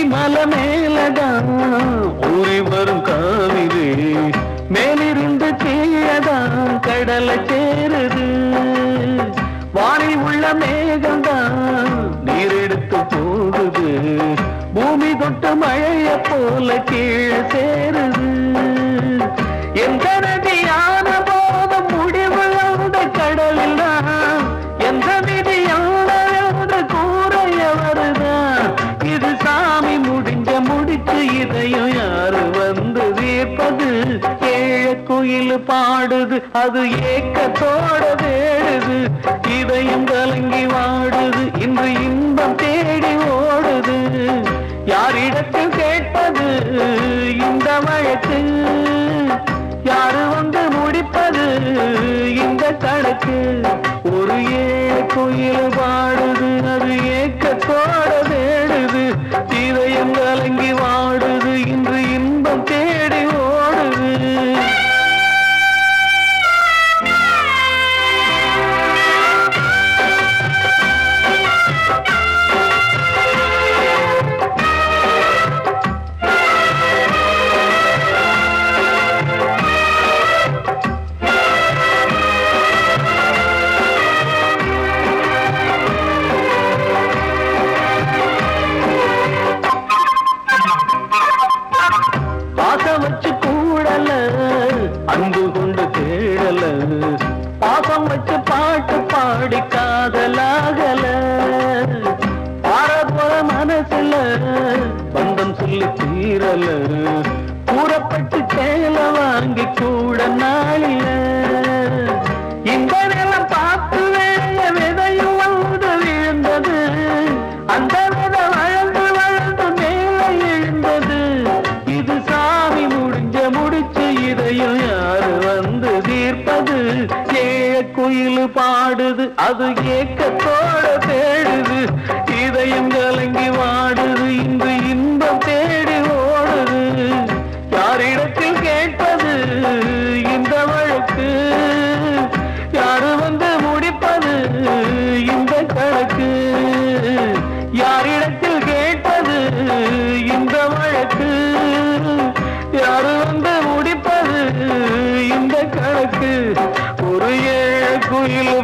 மலை மேலதான் ஊறி வரும் காவிரி மேலிருந்து கீழதான் கடலை சேருது வானில் உள்ள மேகம்தான் நீர் எடுத்து போகுது பூமி தொட்டு மழைய போல கீழே சேருது எந்த நதியான போதும் முடிவு அந்த கடலில் தான் எந்த விதியான கூறைய வருதான் இது சாமி முடிச்சு இதையும் யாரு வந்து தீர்ப்பது ஏழ குயில் பாடுது அது ஏக்கத்தோட வேடுது இதயம் கலங்கி வாடுது இன்று இன்பம் தேடி ஓடுது யாரிடத்தில் கேட்பது இந்த வழக்கு யாரு வந்து முடிப்பது இந்த கணக்கு ஒரு ஏழ குயில் பாடுது அது ஏக்கத்தோட வேடுது இதயம் கலங்கி வாடுது இன்று இன்பம் தேடி ஓடுது வச்சு கூடல அன்பு கொண்டு தேடல பாசம் வச்சு பாட்டு பாடி காதலாகல பாரபோல மனசுல பந்தம் சொல்லி தீரல கூறப்பட்டு சேல வாங்கி கூட நாளில இந்த நிலம் பார்த்து வேலைய விதையும் வந்து விழுந்தது அந்த விதை வளர்ந்து வளர்ந்து மேலே எழுந்தது இது சாமி முடிச்சு இதையும் யாரு வந்து தீர்ப்பது ஏழ குயில் பாடுது அது ஏக்கத்தோட தேடுது இதயம் கலங்கி வாடுது இன்று இன்பம் தேடி ஓடுது யாரிடத்தில் கேட்பது இந்த வழக்கு யாரு வந்து முடிப்பது இந்த கணக்கு யாரிடத்தில் கேட்பது இந்த வழக்கு யாரு வந்து முடிப்பது இந்த கணக்கு ஒரு ஏழ குயில்